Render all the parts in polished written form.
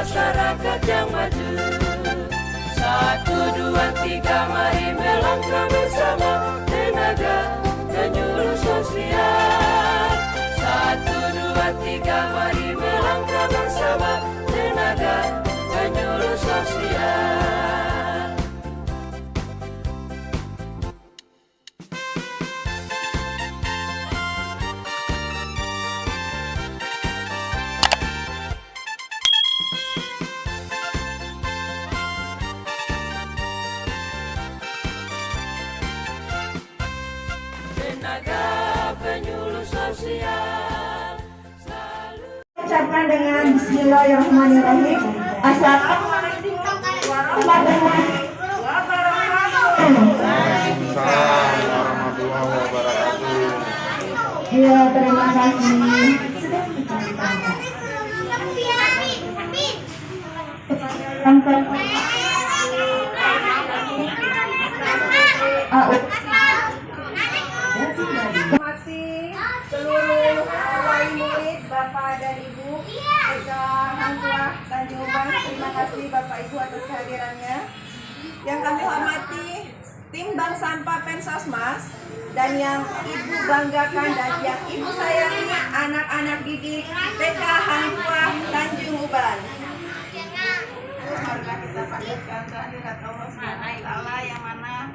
masyarakat yang maju. 1, 2, 3, mari melangkah bersama tenaga penyuluh sosial. 1, 2, 3, mari melangkah bersama tenaga penyuluh sosial. Tenaga penyuluh sosial selalu ucapkan dengan Bismillahirrahmanirrahim. Assalamualaikum warahmatullahi wabarakatuh. Ya, terima kasih. Hormati seluruh wali murid, Bapak dan Ibu, Desa Hang Tuah Tanjung Uban. Terima kasih Bapak Ibu atas kehadirannya. Yang kami hormati tim Bank Sampah Pensosmas dan yang Ibu banggakan dan yang Ibu sayangi, anak-anak didik TK Hang Tuah Tanjung Uban. Marilah kita panjatkan kehadirat Allah SWT yang mana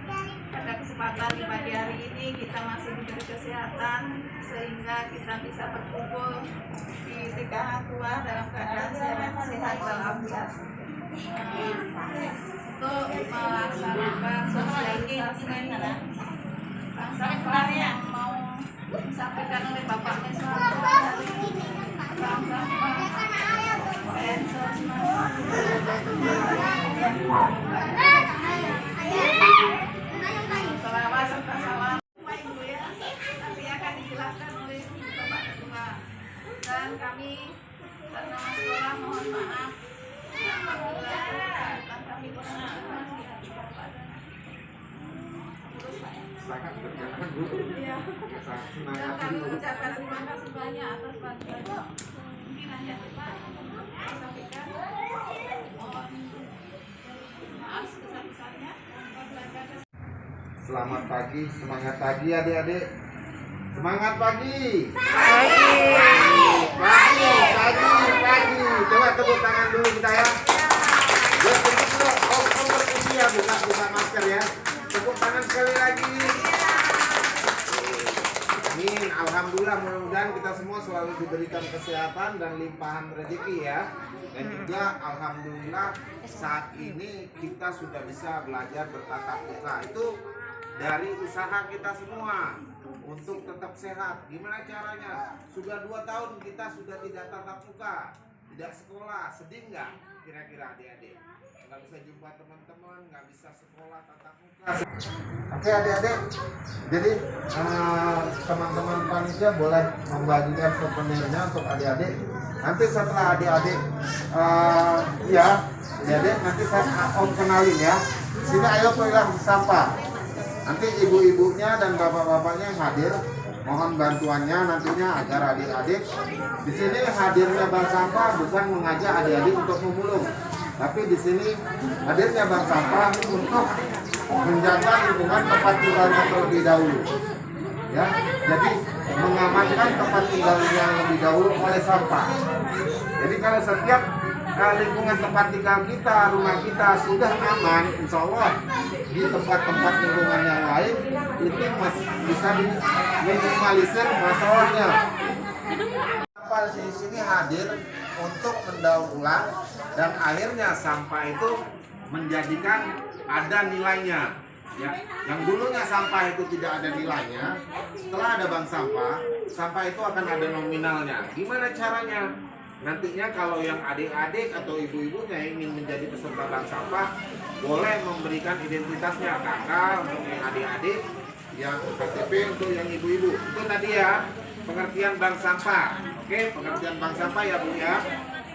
pada kesempatan di pagi hari ini kita masih diberi kesehatan sehingga kita bisa berkumpul di TK Hang Tuah dalam keadaan sehat walafiat untuk melaksanakan social engagement Bank Sampah yang mau disampaikan oleh Bapak Meswa dari Bank Sampah Pensosmas. Selawat serta salam Ibu ya, nanti akan dijelaskan oleh Bapak Ketua. Dan kami dan nama sekolah mohon maaf apabila kesehatan kami kurang berkenan kepada Silakan berjalan dulu. Iya. Dan kami mengucapkan terima kasih banyak atas bantuan pimpinan yang telah disampaikan. Mohon maaf sebesar-besarnya. Selamat pagi, semangat pagi adik-adik. Semangat pagi. Pagi. Coba tepuk tangan dulu kita ya. Ya, tepuk dulu. Om berkumpul ya, buka masker ya. Tepuk tangan sekali lagi. Amin. Alhamdulillah, mudah-mudahan kita semua selalu diberikan kesehatan dan limpahan rezeki ya. Dan juga alhamdulillah saat ini kita sudah bisa belajar bertatap muka. Itu dari usaha kita semua untuk tetap sehat. Gimana caranya? Sudah 2 tahun kita sudah tidak tatap muka, tidak sekolah. Sedih nggak kira-kira adik-adik? Nggak bisa jumpa teman-teman, nggak bisa sekolah tatap muka. Oke adik-adik, jadi teman-teman panitia boleh membagikan souvenirnya untuk adik-adik. Nanti setelah adik-adik adik-adik nanti saya om kenalin ya. Sini ayo pegang sampah. Nanti ibu-ibunya dan bapak-bapaknya yang hadir, mohon bantuannya nantinya agar adik-adik di sini hadirnya bank sampah bukan mengajak adik-adik untuk memulung, tapi di sini hadirnya bank sampah untuk menjaga lingkungan tempat tinggalnya terlebih dahulu. Ya, jadi mengamankan tempat tinggalnya lebih dahulu oleh sampah. Jadi kalau setiap lingkungan tempat tinggal kita, rumah kita sudah aman, insya Allah di tempat-tempat lingkungan yang lain itu masih bisa diminimalisir masalahnya. Sampah di sini hadir untuk mendaur ulang dan akhirnya sampah itu menjadikan ada nilainya. Ya, yang dulunya sampah itu tidak ada nilainya, setelah ada bank sampah, sampah itu akan ada nominalnya. Gimana caranya? Nantinya kalau yang adik-adik atau ibu-ibunya ingin menjadi peserta bank sampah, boleh memberikan identitasnya, kakak untuk yang adik-adik, yang KTP untuk yang ibu-ibu. Itu tadi ya pengertian bank sampah. Oke, pengertian bank sampah ya Bu ya.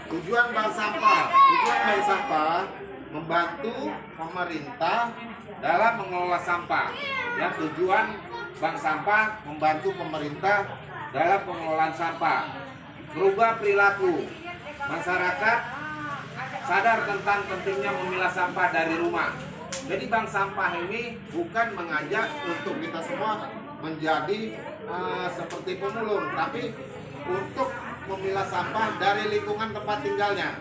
Tujuan bank sampah membantu pemerintah dalam mengelola sampah. Ya, tujuan bank sampah membantu pemerintah dalam pengelolaan sampah. Merubah perilaku masyarakat sadar tentang pentingnya memilah sampah dari rumah. Jadi bank sampah ini bukan mengajak untuk kita semua menjadi seperti pemulung, tapi untuk memilah sampah dari lingkungan tempat tinggalnya.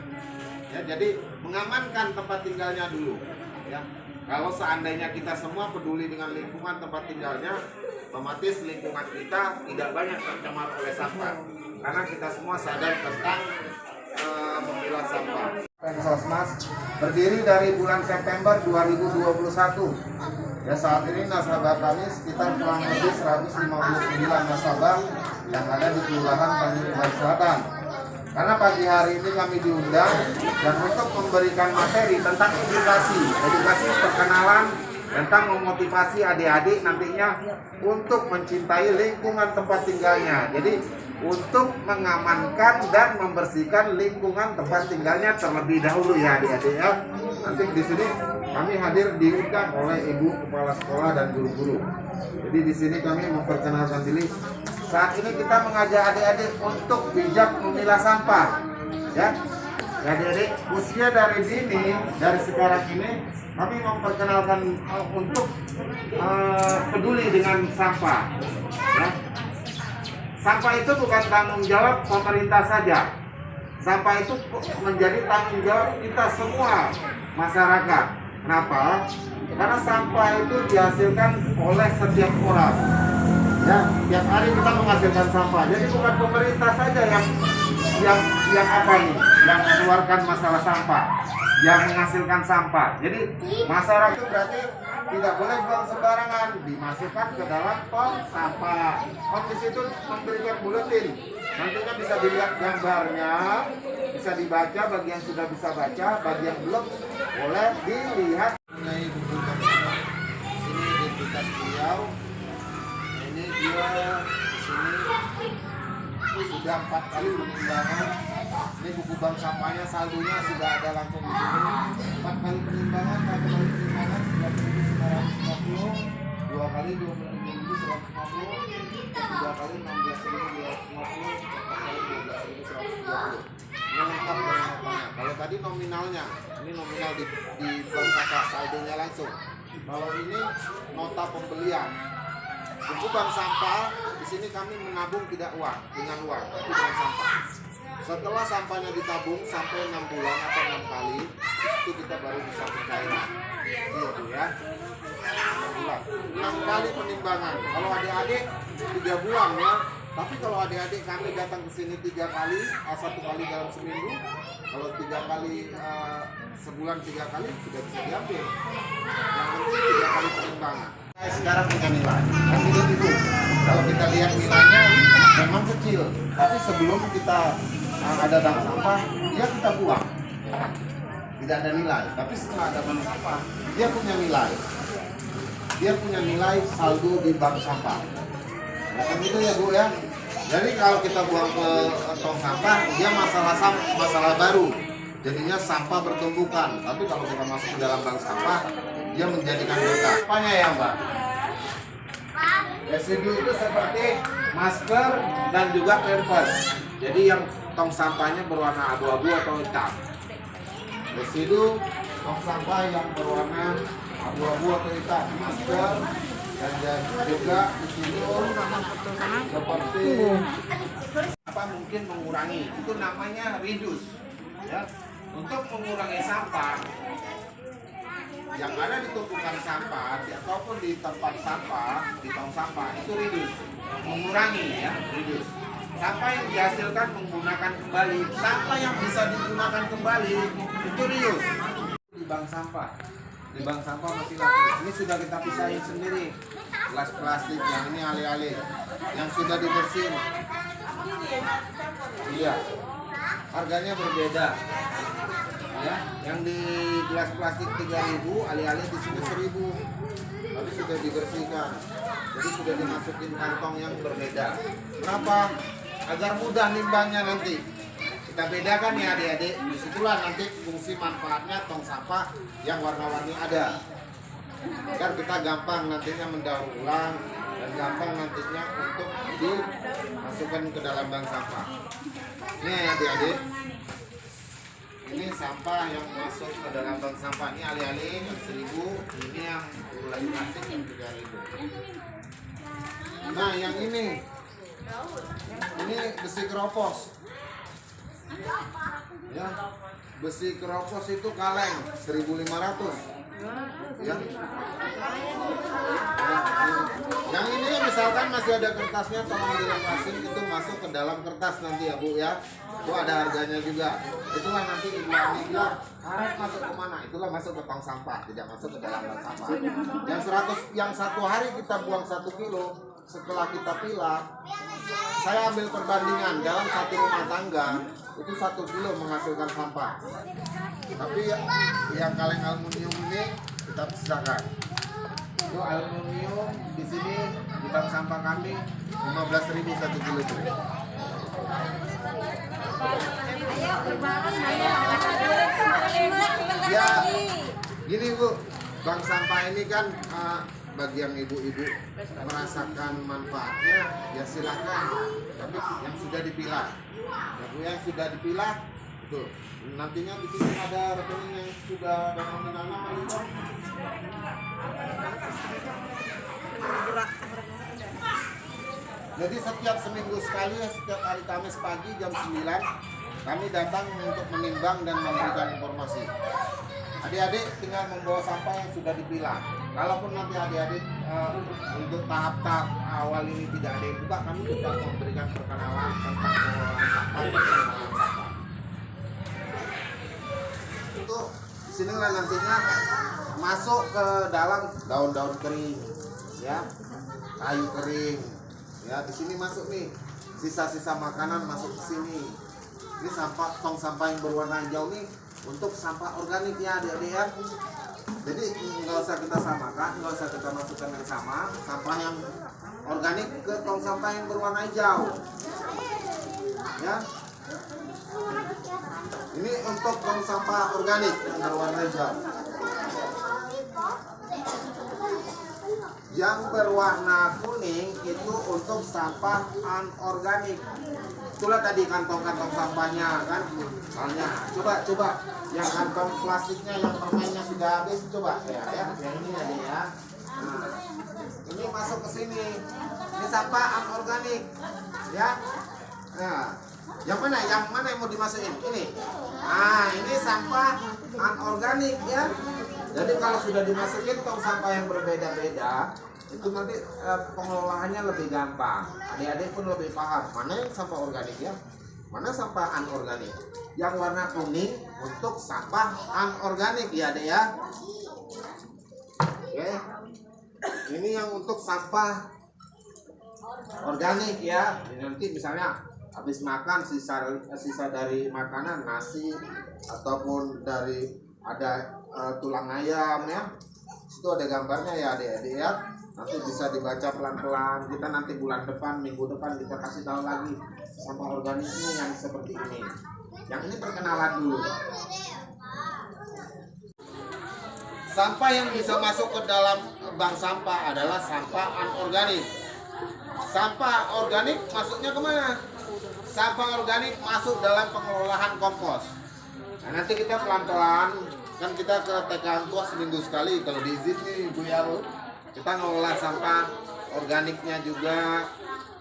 Ya, jadi mengamankan tempat tinggalnya dulu. Ya, kalau seandainya kita semua peduli dengan lingkungan tempat tinggalnya, otomatis lingkungan kita tidak banyak tercemar oleh sampah. Karena kita semua sadar tentang memilah sampah. Pensosmas berdiri dari bulan September 2021. Ya, saat ini nasabah kami sekitar kurang lebih 159 nasabah yang ada di Kelurahan Tanjung Selatan. Karena pagi hari ini kami diundang dan untuk memberikan materi tentang edukasi perkenalan tentang memotivasi adik-adik nantinya untuk mencintai lingkungan tempat tinggalnya. Jadi untuk mengamankan dan membersihkan lingkungan tempat tinggalnya terlebih dahulu ya adik-adik ya. Nanti di sini kami hadir diundang oleh ibu kepala sekolah dan guru-guru. Jadi di sini kami memperkenalkan diri. Saat ini kita mengajak adik-adik untuk bijak memilah sampah. Ya, adik-adik usia dari dini dari sekarang ini kami memperkenalkan untuk peduli dengan sampah. Ya. Sampah itu bukan tanggung jawab pemerintah saja. Sampah itu menjadi tanggung jawab kita semua masyarakat. Kenapa? Karena sampah itu dihasilkan oleh setiap orang. Ya, tiap hari kita menghasilkan sampah. Jadi bukan pemerintah saja yang mengeluarkan masalah sampah, yang menghasilkan sampah. Jadi masyarakat itu berarti tidak boleh buang sembarangan, dimasukkan ke dalam tong sampah. Di situ memberikan buletin. Nantinya bisa dilihat gambarnya, bisa dibaca bagi yang sudah bisa baca, bagi yang belum boleh dilihat. Mengenai buku gambar, ini identitas beliau. Ini dia di sini sudah 4 kali penimbangan. Ini buku bank sampahnya, saldonya sudah ada langsung di sini. 4 kali penimbangan, 2 kali 27.150, 3 kali 16.250, 4 kali 12.150. Ini lengkap dengan kalau tadi nominalnya, ini nominal di bank sampah, saldonya langsung. Kalau ini nota pembelian. Buku bank sampah, di sini kami menabung tidak dengan uang, tapi dengan sampah. Setelah sampahnya ditabung sampai 6 bulan atau 6 kali, itu kita baru bisa pencairan. Iya Bu ya. 6 bulan. 6 kali penimbangan. Kalau adik-adik 3 bulan ya. Tapi kalau adik-adik kami datang ke sini 3 kali, 1 kali dalam seminggu, kalau 3 kali sebulan 3 kali sudah bisa diambil. Yang penting 3 kali penimbangan. Sekarang punya nilai. Kasih lihat itu. Kalau kita lihat nilainya memang kecil, tapi sebelum kita ada bank sampah, dia kita buang. Tidak ada nilai. Tapi setelah ada bank sampah, dia punya nilai. Dia punya nilai saldo di bank sampah. Nah, gitu ya Bu ya. Jadi kalau kita buang ke tong sampah, dia masalah baru. Jadinya sampah bertumbukan. Tapi kalau kita masuk ke dalam bank sampah, dia menjadikan berkah. Apanya ya Mbak? Residu itu seperti masker dan juga pampers. Jadi yang tong sampahnya berwarna abu-abu atau hitam. Residu tong sampah yang berwarna abu-abu atau hitam, masker dan juga di sini seperti apa mungkin mengurangi. Itu namanya reduce. Ya. Untuk mengurangi sampah yang ada di tumpukan sampah ataupun di tempat sampah, di tong sampah, itu reduce, mengurangi ya, reduce. Sampah yang dihasilkan menggunakan kembali, sampah yang bisa digunakan kembali itu reuse. Di bank sampah, masih laku. Ini sudah kita pisahin sendiri, gelas plastik yang ini alih-alih, yang sudah dibersihin. Iya, harganya berbeda. Ya, yang di gelas plastik 3.000, alih-alih di sini 1.000. Tapi sudah dibersihkan. Jadi sudah dimasukin kantong yang berbeda. Kenapa? Agar mudah nimbangnya nanti. Kita bedakan ya adik-adik. Disitulah nanti fungsi manfaatnya tong sampah yang warna-warni ada. Agar kita gampang nantinya mendaur ulang dan gampang nantinya untuk dimasukkan ke dalam bank sampah. Ini ya adik-adik. Ini sampah yang masuk ke dalam bank sampah. Ini alih-alih yang 1.000, ini yang lagi plastik yang 3.000. Nah, yang ini besi keropos. Ya, besi keropos itu kaleng 1.500. Ya. Yang ini misalkan masih ada kertasnya, tolong dilepasin, itu masuk ke dalam kertas nanti ya Bu ya. Itu ada harganya juga. Itulah nanti Ibu Ani bilang, karet masuk ke mana? Itulah masuk ke tong sampah, tidak masuk ke dalam bank sampah. Yang 1 hari kita buang 1 kilo, setelah kita pilah, saya ambil perbandingan dalam 1 rumah tangga itu 1 kilo menghasilkan sampah. Tapi yang kaleng aluminium ini kita pisahkan. Itu aluminium di sini di bank sampah kami 15.000 1 kilo itu. Ya, gini Bu, bank sampah ini kan bagi yang ibu-ibu merasakan manfaatnya ya silakan. Tapi yang sudah dipilah, ya Bu, yang sudah dipilah itu nantinya di sini ada rekening yang sudah ada nominalnya Pak. Jadi setiap seminggu sekali, setiap hari Kamis pagi jam 9 kami datang untuk menimbang dan memberikan informasi. Adik-adik tinggal membawa sampah yang sudah dipilah. Kalaupun nanti adik-adik untuk tahap-tahap awal ini tidak ada yang buka, kami tetap memberikan perkenalan tentang pengelolaan sampah dan pengelolaan sampah. Untuk disinilah nantinya masuk ke dalam daun-daun kering, ya, kayu kering, ya di sini masuk nih sisa-sisa makanan masuk ke sini. Ini sampah, tong sampah yang berwarna hijau nih untuk sampah organik ya adik-adik ya. Jadi nggak usah kita samakan, nggak usah kita masukkan yang sama. Sampah yang organik ke tong sampah yang berwarna hijau. Ya. Ini untuk tong sampah organik yang berwarna hijau. Yang berwarna kuning itu untuk sampah anorganik. Itulah tadi kantong-kantong sampahnya kan. Soalnya coba yang kantong plastiknya yang permennya sudah habis coba ya yang ini aja ya. Nah, ini masuk ke sini. Ini sampah anorganik ya. Nah, yang mana yang mau dimasukin? Ini. Nah, ini sampah anorganik ya. Jadi kalau sudah dimasukin tong sampah yang berbeda-beda, itu nanti pengelolaannya lebih gampang. Adik-adik pun lebih paham mana yang sampah organik ya, mana sampah anorganik. Yang warna kuning untuk sampah anorganik ya adik ya. Oke. Ini yang untuk sampah organik ya. Ini nanti misalnya habis makan sisa dari makanan, nasi ataupun dari ada tulang ayam ya. Itu ada gambarnya ya adik-adik ya. Nanti bisa dibaca pelan-pelan. Kita nanti bulan depan, minggu depan kita kasih tahu lagi sampah organik ini yang seperti ini. Yang ini perkenalan dulu. Sampah yang bisa masuk ke dalam bank sampah adalah sampah anorganik. Sampah organik masuknya kemana? Sampah organik masuk dalam pengelolaan kompos. Nah, nanti kita pelan-pelan, kan kita ke TK Hang Tuah seminggu sekali kalau diizin nih Bu Yaru. Kita ngelola sampah organiknya juga.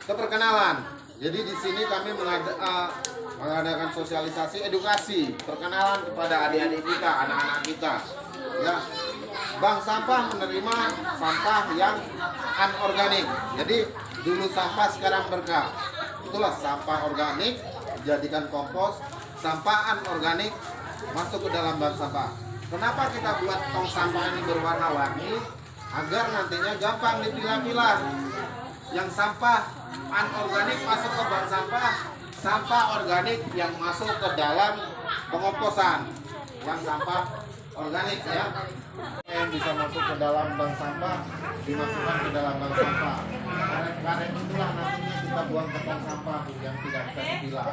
Kita perkenalan. Jadi di sini kami mengadakan sosialisasi, edukasi, perkenalan kepada adik-adik kita, anak-anak kita. Ya, bank sampah menerima sampah yang anorganik. Jadi dulu sampah sekarang berkah. Itulah sampah organik dijadikan kompos, sampah anorganik masuk ke dalam bank sampah. Kenapa kita buat tong sampah ini berwarna-warni? Agar nantinya gampang dipilah-pilah. Yang sampah anorganik masuk ke bank sampah, sampah organik yang masuk ke dalam pengomposan. Yang sampah organik ya, yang bisa masuk ke dalam bank sampah dimasukkan ke dalam bank sampah. Karet-karet itulah nantinya kita buang ke bank sampah yang tidak bisa dipilah.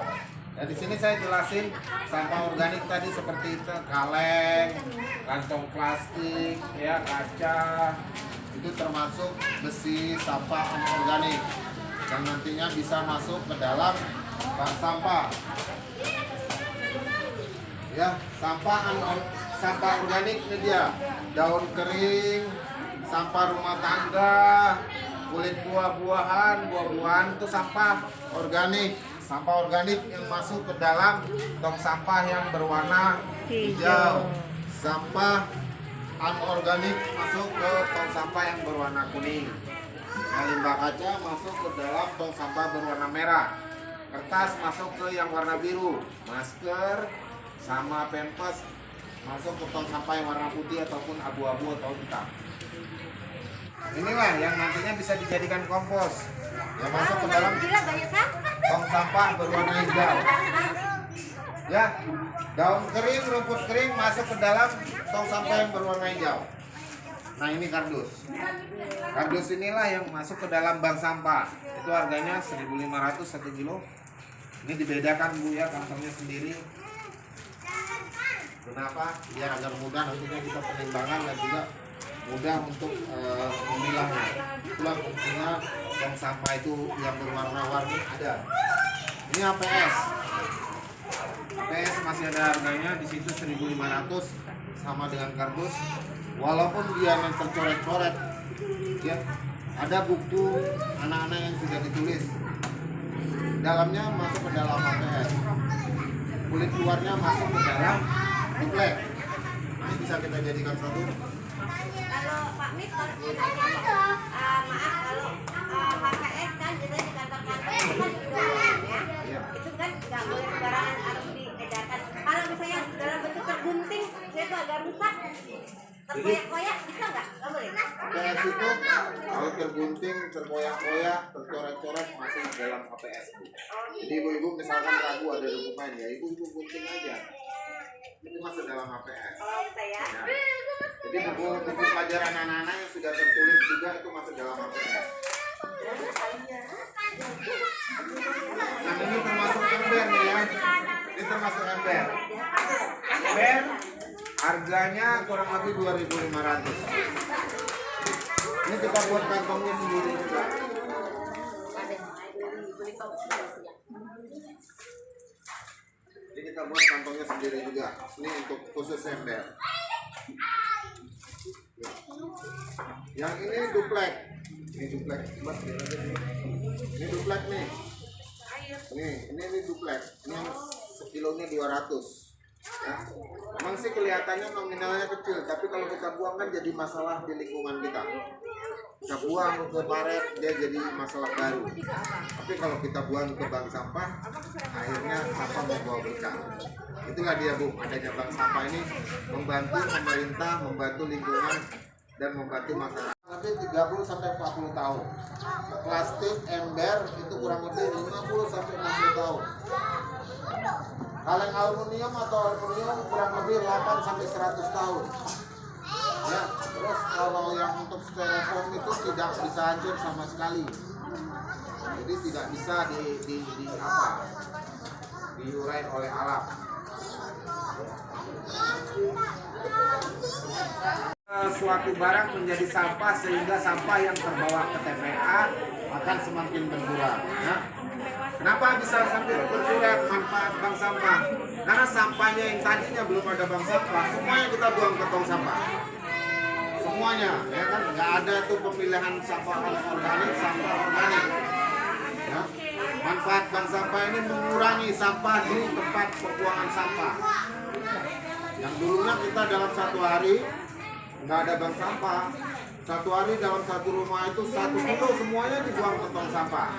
Nah, di sini saya jelasin sampah organik tadi seperti itu, kaleng, kantong plastik, ya, kaca, itu termasuk besi sampah anorganik yang nantinya bisa masuk ke dalam bank sampah. Ya, sampah organik ini dia. Daun kering, sampah rumah tangga, kulit buah-buahan itu sampah organik. Sampah organik yang masuk ke dalam tong sampah yang berwarna hijau. Sampah anorganik masuk ke tong sampah yang berwarna kuning. Nah, limbah kaca masuk ke dalam tong sampah berwarna merah. Kertas masuk ke yang warna biru. Masker sama pempes masuk ke tong sampah yang warna putih ataupun abu-abu atau hitam. Inilah yang nantinya bisa dijadikan kompos. Yang masuk ke dalam tong sampah berwarna hijau. Ya, daun kering, rumput kering masuk ke dalam tong sampah yang berwarna hijau. Nah, ini kardus. Kardus inilah yang masuk ke dalam bank sampah. Itu harganya 1.500 1 kilo. Ini dibedakan Bu ya, kantongnya sendiri. Kenapa? Biar agar mudah nantinya kita penimbangan dan juga mudah untuk memilahnya. Itulah fungsinya tong sampah itu yang berwarna-warni ada. Ini APS. APS masih ada harganya di situ 1.500 sama dengan kardus. Walaupun dia yang tercoret-coret, ya ada buku anak-anak yang sudah ditulis. Dalamnya masuk ke dalam APS. Kulit luarnya masuk ke dalam duplek. Ini bisa kita jadikan satu. Kalau Pak Mit kalau misalnya maaf kalau KKS kan jadi di kantor-kantor itu kan ya. Itu kan nggak boleh sembarangan harus diedarkan. Kalau misalnya dalam bentuk tergunting saya itu agak rusak terkoyak-koyak bisa nggak boleh? APS itu kalau tergunting, terkoyak-koyak, tercoret-coret masuk dalam APS. Jadi ibu-ibu misalkan ragu ada dokumen ya, ibu-ibu gunting aja. Itu masuk dalam APS. Oh saya. Ya. Jadi buku pelajaran anak-anak yang sudah tertulis juga itu masuk dalam APS. Nah, ini termasuk ember nih ya. Ini termasuk ember. Ember harganya kurang lebih 2.500. Ini kita buat kantongnya sendiri juga. Ini kita buat kantongnya sendiri juga. Ini untuk khusus ember. Yang ini duplek. Ini duplek. Ini duplek nih. Ini duplek. Ini yang sekilonya 200. Ya. Memang sih kelihatannya nominalnya kecil, tapi kalau kita buang kan jadi masalah di lingkungan kita. Kita buang ke paret, dia jadi masalah baru. Tapi kalau kita buang ke bank sampah, akhirnya sampah membawa berkah. Itulah dia Bu, adanya bank sampah ini membantu pemerintah, membantu lingkungan, dan membantu masyarakat. Lebih 30 sampai 40 tahun. Plastik ember itu kurang lebih 50 sampai 60 tahun. Kaleng aluminium atau aluminium kurang lebih 8 sampai 100 tahun. Ya, terus kalau yang untuk styrofoam itu tidak bisa hancur sama sekali. Jadi tidak bisa diurai oleh alam. Suatu barang menjadi sampah sehingga sampah yang terbawa ke TPA akan semakin berkurang. Ya. Kenapa bisa sampai berkurang manfaat bank sampah? Karena sampahnya yang tadinya belum ada bank sampah, semuanya kita buang ke tong sampah. Semuanya, ya kan? Nggak ada tuh pemilihan sampah organik, sampah organik. Ya. Manfaat bank sampah ini mengurangi sampah di tempat pembuangan sampah. Yang dulunya kita dalam satu hari nggak ada bank sampah. Satu hari dalam satu rumah itu 1 kilo semuanya dibuang ke tong sampah.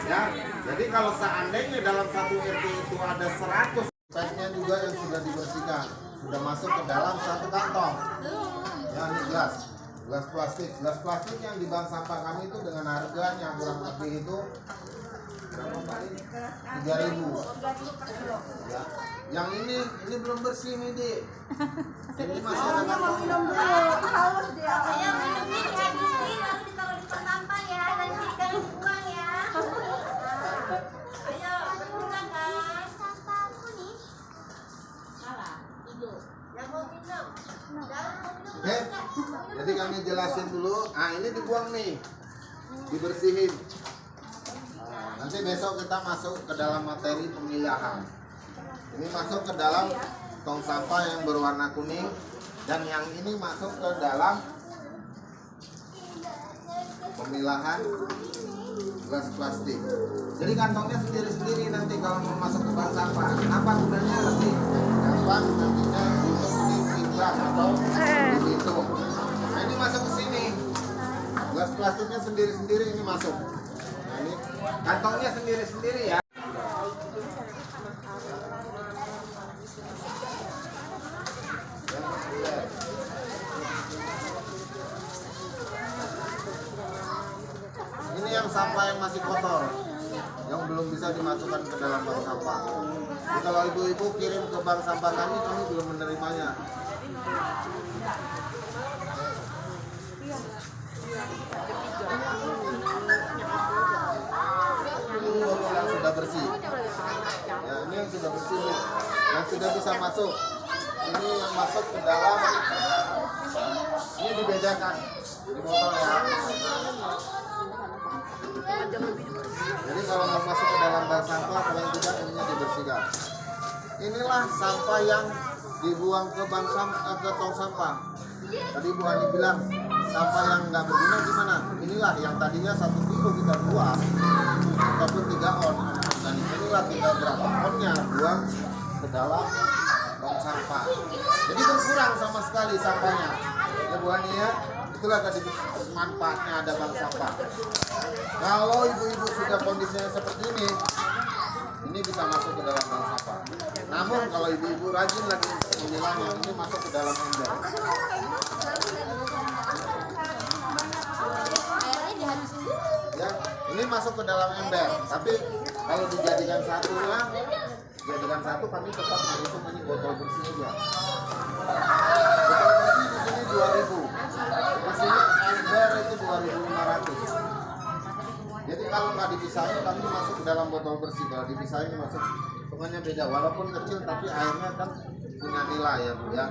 Ya, jadi kalau seandainya dalam satu RT itu ada 100, pesnya juga yang sudah dibersihkan, sudah masuk ke dalam satu kantong. Ya, ini gelas plastik yang di bank sampah kami itu dengan harganya kurang lebih itu berapa Pak? 3.000. Ya. Yang ini belum bersih nih, Dik. Ini masih ada kantong. Haus dia. Ayo minumnya dihabisin lalu ditaruh di tong sampah ya, nanti jangan buang ya. Ayo berkurang guys. Sampah aku nih. Salah. Itu. Yang mau minum. Oke. Jadi kami jelasin dulu. Ah, ini dibuang nih. Dibersihin. Nanti besok kita masuk ke dalam materi pemilahan. Ini masuk ke dalam tong sampah yang berwarna kuning, dan yang ini masuk ke dalam pemilahan gelas plastik. Jadi kantongnya sendiri-sendiri nanti kalau mau masuk ke bank sampah. Kenapa gunanya? Lebih gampang nantinya untuk ditimbang atau dihitung. Nah, ini masuk ke sini. Gelas plastiknya sendiri-sendiri ini masuk. Nah, ini kantongnya sendiri-sendiri ya. Ini yang sampah yang masih kotor, yang belum bisa dimasukkan ke dalam bank sampah. Jadi kalau ibu-ibu kirim ke bank sampah kami belum menerimanya. Ini yang sudah bersih. Ya, ini yang sudah bersih, Bu. Yang sudah bisa masuk. Ini yang masuk ke dalam. Ini dibedakan di botol ya. Jadi kalau mau masuk ke dalam bank sampah, paling tidak ininya dibersihkan. Inilah sampah yang dibuang ke bank sampah, ke tong sampah. Tadi Bu Ani bilang sampah yang nggak berguna gimana? Inilah yang tadinya 1 kilo kita buang ataupun 3 on. Dan inilah kita berapa onnya buang ke dalam tong sampah. Jadi berkurang sama sekali sampahnya. Ya Bu Ani ya. Itulah tadi manfaatnya ada bank sampah. Kalau ibu-ibu sudah kondisinya seperti ini bisa masuk ke dalam bank sampah. Namun kalau ibu-ibu rajin lagi memilahnya, ini masuk ke dalam ember. Ya, ini masuk ke dalam ember. Tapi kalau dijadikan satu kami tetap menghitung ini botol bersih aja. Botol bersih di sini 2.000. Di sini ember itu 2.500. Jadi kalau nggak dipisahin kami masuk ke dalam botol bersih. Kalau dipisahin masuk hitungannya beda. Walaupun kecil tapi airnya kan punya nilai ya Bu ya.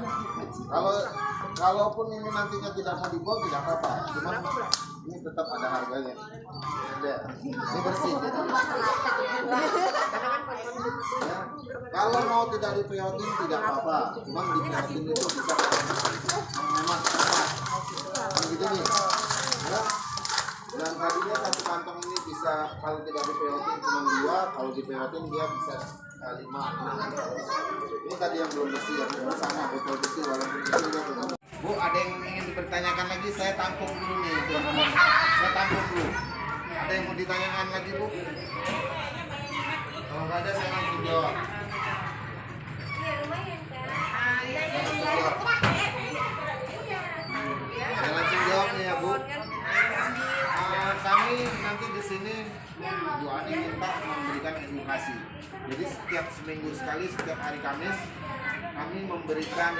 Kalaupun ini nantinya tidak mau dibuang tidak apa-apa. Cuman ini tetap ada harganya. Ada. Ini bersih. Ya. Kalau mau tidak dipeotin tidak apa-apa. Cuman dipeotin itu bisa menghemat tempat. Begitu nih. Ya. Dan tadinya satu kantong ini bisa kalau tidak dipeotin cuma 2, kalau dipeotin dia bisa 5, 6. Ini tadi yang belum bersih ya, sama botol bersih walaupun itu ya. Bu, ada yang ingin dipertanyakan lagi? Saya tampung dulu nih, teman-teman. Saya tampung dulu. Ada yang mau ditanyakan lagi, Bu? Kalau nggak ada saya langsung jawab. Saya langsung jawab nih ya, Bu. Kami nanti di sini Bu Ani minta memberikan edukasi. Jadi setiap seminggu sekali, setiap hari Kamis, kami memberikan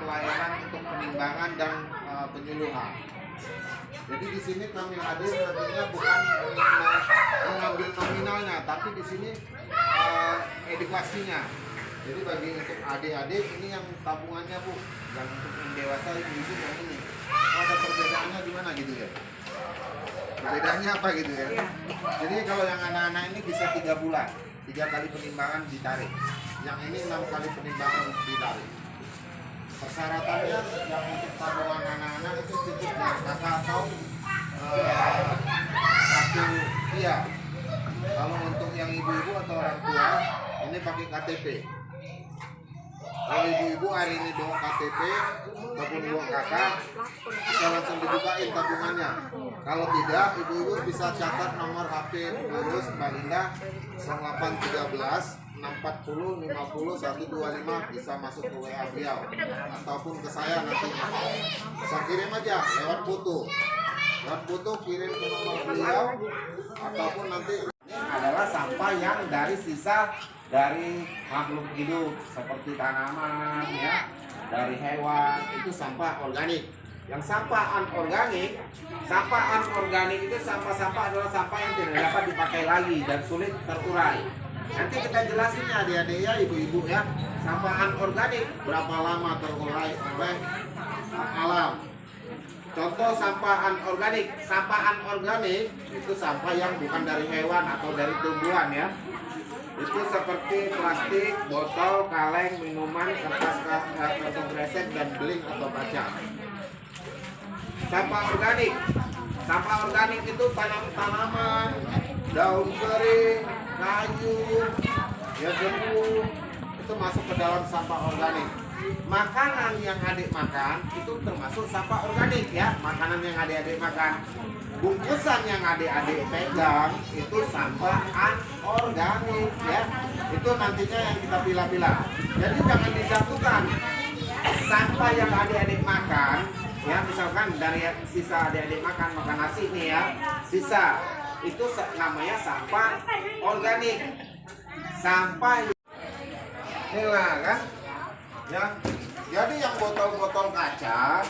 pelayanan untuk penimbangan dan penyuluhan. Jadi di sini kami hadir nantinya bukan mengambil nominalnya, tapi di sini edukasinya. Jadi bagi untuk adik-adik ini yang tabungannya Bu, yang untuk yang dewasa ibu yang ini. Ada perbedaannya gimana gitu ya? Perbedaannya apa gitu ya? Jadi kalau yang anak-anak ini bisa 3 bulan, 3 kali penimbangan ditarik. Yang ini 6 kali penimbangan ditarik. Persyaratannya yang untuk tabungan anak-anak itu cukup kakak atau kartu iya. Kalau untuk yang ibu-ibu atau orang tua ini pakai KTP. Kalau ibu-ibu hari ini bawa KTP ataupun bawa kakak, bisa langsung dibukain tabungannya. Kalau tidak, ibu-ibu bisa catat nomor HP urus Mbak Linda 0813 640 50 125, bisa masuk ke WA beliau ataupun ke saya nantinya. Bisa kirim aja lewat foto. Lewat foto kirim ke nomor beliau ataupun nanti. Ini adalah sampah yang dari sisa dari makhluk hidup seperti tanaman ya, dari hewan, itu sampah organik. Yang sampah anorganik itu sampah-sampah adalah sampah yang tidak dapat dipakai lagi dan sulit terurai. Nanti kita jelasin ya adik-adik ya, ibu-ibu ya, sampah anorganik berapa lama terurai oleh alam. Contoh sampah anorganik itu sampah yang bukan dari hewan atau dari tumbuhan ya. Itu seperti plastik, botol, kaleng, minuman, kertas, kantong kresek, dan beling atau kaca. Sampah organik. Sampah organik itu tanaman, daun kering, kayu, ya debu, itu masuk ke dalam sampah organik. Makanan yang adik makan itu termasuk sampah organik ya. Makanan yang adik-adik makan. Bungkusan yang adik-adik pegang itu sampah anorganik ya. Itu nantinya yang kita pilah-pilah. Jadi jangan disatukan. Sampah yang adik-adik makan ya, misalkan dari sisa adik-adik makan nasi nih ya, sisa itu namanya sampah organik. Sampah inilah kan ya. Jadi yang botol-botol kaca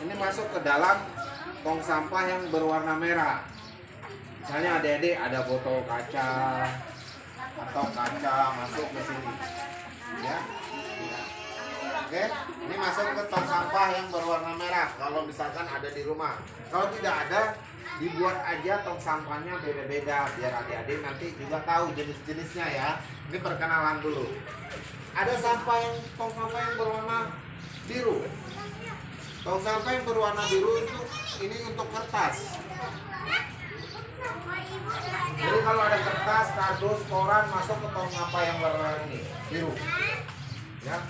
ini masuk ke dalam tong sampah yang berwarna merah. Misalnya adik-adik ada botol kaca atau kaca masuk ke sini ya. Oke, ini masuk ke tong sampah yang berwarna merah kalau misalkan ada di rumah. Kalau tidak ada, dibuat aja tong sampahnya beda-beda biar adik-adik nanti juga tahu jenis-jenisnya ya. Ini perkenalan dulu. Ada tong sampah yang berwarna biru. Tong sampah yang berwarna biru itu ini untuk kertas. Jadi kalau ada kertas, kardus, koran masuk ke tong sampah yang warna ini biru. Ya.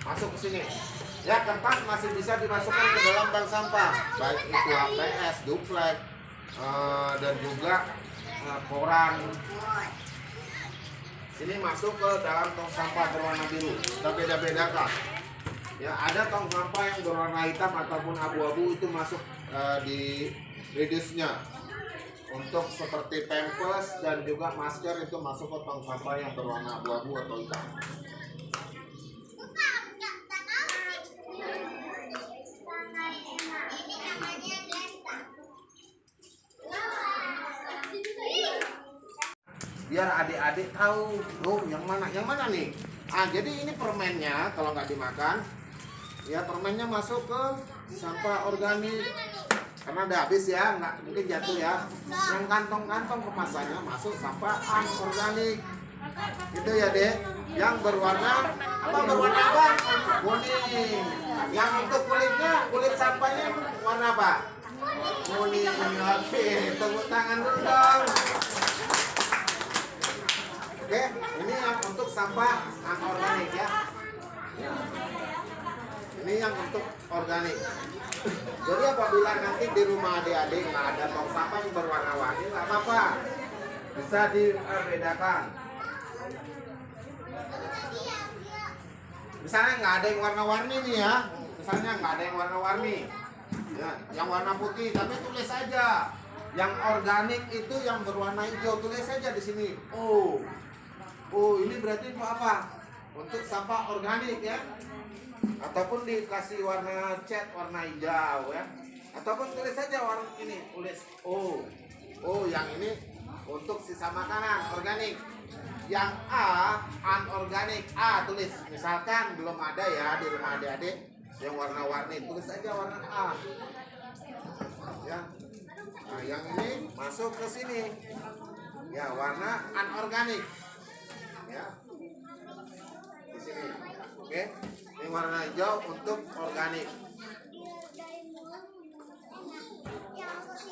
Masuk ke sini. Ya, kertas masih bisa dimasukkan ke dalam bank sampah, baik itu HPS, duplek, dan juga koran. Sini masuk ke dalam tong sampah berwarna biru. Kita beda-bedakan. Ya, ada tong sampah yang berwarna hitam ataupun abu-abu itu masuk di reduce-nya. Untuk seperti pampers dan juga masker itu masuk ke tong sampah yang berwarna abu-abu atau hitam. Biar adik-adik tahu, oh yang mana nih. Jadi ini permennya kalau nggak dimakan, ya permennya masuk ke sampah organik. Karena udah habis ya, nggak mungkin jatuh ya. Yang kantong-kantong kemasannya masuk sampah anorganik. Itu ya deh. Yang berwarna apa? Kuning. Yang untuk kulit sampahnya warna apa? Kuning. Oke, tepuk tangan dulu dong. Oke, ini yang untuk sampah anorganik ya. Ini yang untuk organik. Jadi apabila nanti di rumah adik-adik nggak ada tong sampah yang berwarna-warni, nggak apa-apa, bisa dibedakan. Misalnya nggak ada yang warna-warni nih ya, misalnya nggak ada yang warna-warni, ya, yang warna putih, tapi tulis aja. Yang organik itu yang berwarna hijau, tulis saja di sini. Oh, ini berarti apa? Untuk sampah organik ya. Ataupun dikasih warna cat warna hijau ya. Ataupun tulis saja warna ini, tulis yang ini untuk sisa makanan organik. Yang A anorganik, A tulis. Misalkan belum ada ya di rumah adik-adik yang warna-warni, tulis saja warna A. Ya. Nah, yang ini masuk ke sini. Ya, warna anorganik. Ya. Di sini. Oke. Ini warna hijau untuk organik.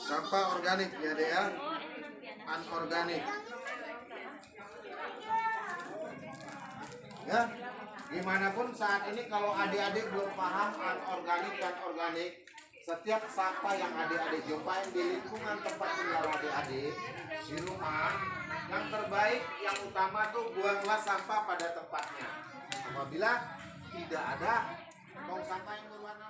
Sampah organik ya deh ya. Anorganik. Ya. Gimana pun saat ini kalau adik-adik belum paham anorganik dan organik, setiap sampah yang adik-adik jumpain di lingkungan tempat tinggal adik-adik di rumah, yang terbaik, yang utama tuh buanglah sampah pada tempatnya. Apabila tidak ada tong sampah yang berwarna